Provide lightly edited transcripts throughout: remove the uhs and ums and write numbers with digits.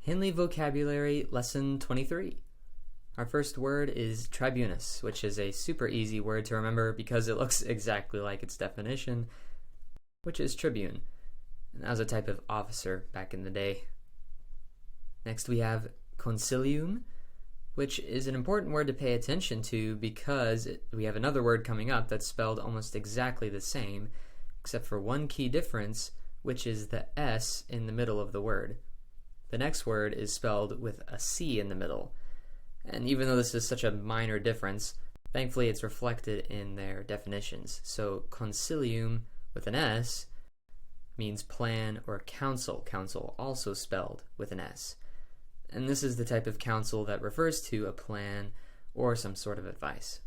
Henle Vocabulary Lesson 23. Our first word is tribunus, which is a super easy word to remember because it looks exactly like its definition, which is tribune. And that was a type of officer back in the day. Next we have concilium, which is an important word to pay attention to because we have another word coming up that's spelled almost exactly the same, except for one key difference, which is the S in the middle of the word. The next word is spelled with a C in the middle. And even though this is such a minor difference, thankfully it's reflected in their definitions. So concilium with an S means plan or counsel. Counsel also spelled with an S. And this is the type of counsel that refers to a plan or some sort of advice.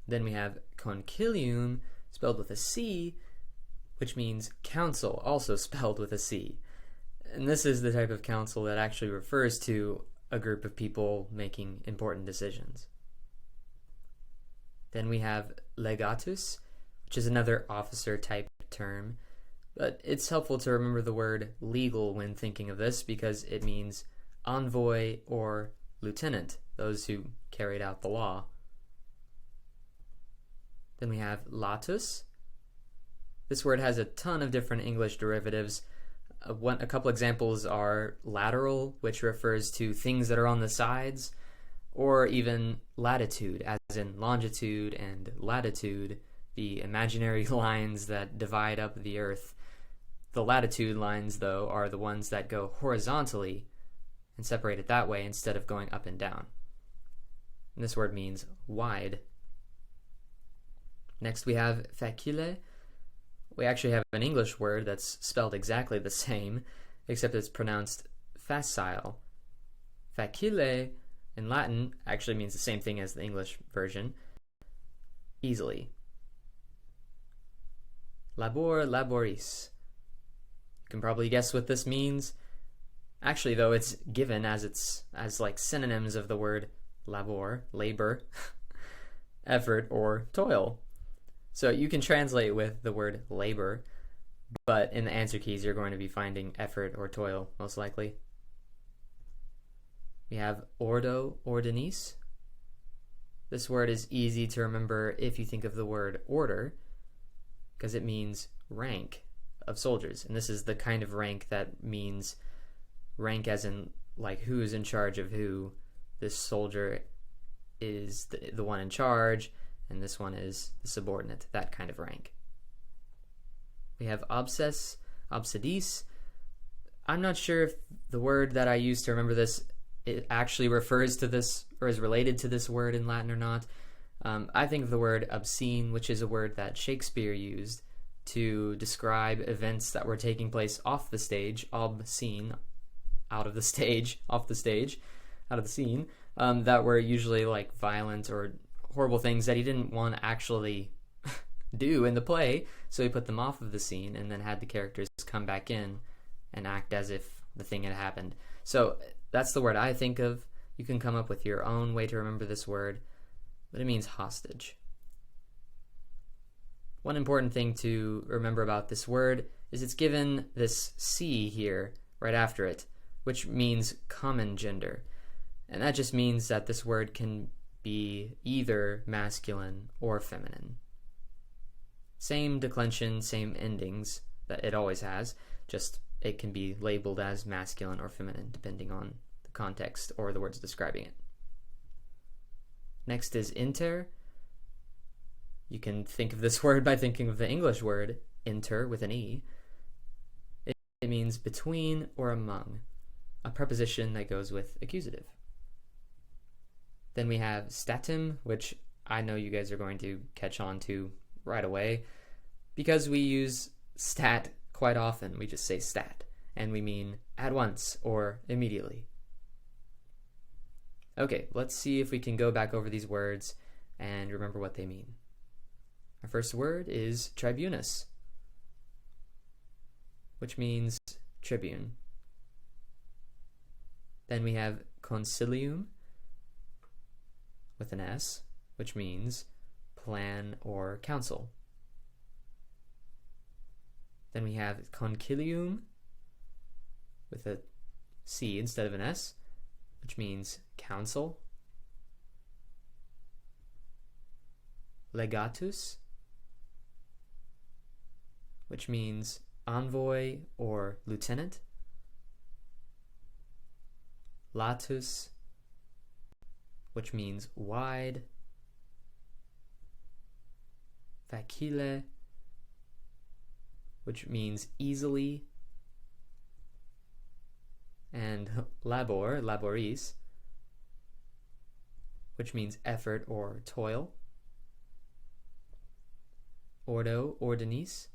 Then we have concilium spelled with a C, which means counsel, also spelled with a C. And this is the type of counsel that actually refers to a group of people making important decisions. Then we have legatus, which is another officer type term, but it's helpful to remember the word legal when thinking of this because it means envoy or lieutenant, those who carried out the law. Then we have latus. This word has a ton of different English derivatives. A couple examples are lateral, which refers to things that are on the sides, or even latitude, as in longitude and latitude, the imaginary lines that divide up the earth. The latitude lines, though, are the ones that go horizontally and separate it that way instead of going up and down. And this word means wide. Next we have facile. We actually have an English word that's spelled exactly the same, except it's pronounced facile. Facile in Latin actually means the same thing as the English version, easily. Labor, laboris. You can probably guess what this means. Actually, though, it's given as like synonyms of the word labor, labor, effort, or toil. So you can translate with the word labor, but in the answer keys you're going to be finding effort or toil, most likely. We have ordo, ordinis. This word is easy to remember if you think of the word order, because it means rank of soldiers. And this is the kind of rank that means rank as in like who's in charge of who. This soldier is the one in charge, and this one is the subordinate, that kind of rank. We have obses, obsedis. I'm not sure if the word that I use to remember this, it actually refers to this or is related to this word in Latin or not. I think of the word obscene, which is a word that Shakespeare used to describe events that were taking place off the stage, obscene, out of the stage, off the stage, out of the scene, that were usually like violent or horrible things that he didn't want to actually do in the play, so he put them off of the scene and then had the characters come back in and act as if the thing had happened. So that's the word I think of. You can come up with your own way to remember this word, but it means hostage. One important thing to remember about this word is it's given this C here right after it, which means common gender. And that just means that this word can be either masculine or feminine. Same declension, same endings that it always has, just it can be labeled as masculine or feminine depending on the context or the words describing it. Next is inter. You can think of this word by thinking of the English word inter with an E. It means between or among, a preposition that goes with accusative. Then we have statim, which I know you guys are going to catch on to right away because we use stat quite often. We just say stat, and we mean at once or immediately. Okay, let's see if we can go back over these words and remember what they mean. Our first word is tribunus, which means tribune. Then we have concilium with an S, which means plan or counsel. Then we have concilium, with a C instead of an S, which means council. Legatus, which means envoy or lieutenant. Latus, which means wide. Facile, which means easily. And labor, laboris, which means effort or toil. Ordo, ordinis,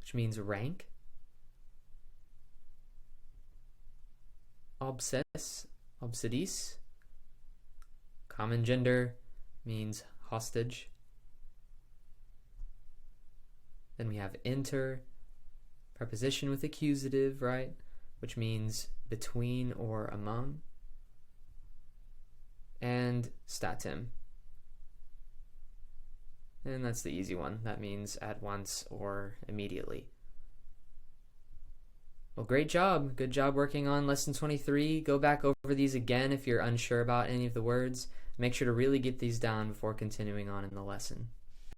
which means rank. Obses, obsedis, common gender, means hostage. Then we have inter, preposition with accusative, right, which means between or among. And statim. And that's the easy one. That means at once or immediately. Well, great job. Good job working on lesson 23. Go back over these again if you're unsure about any of the words. Make sure to really get these down before continuing on in the lesson.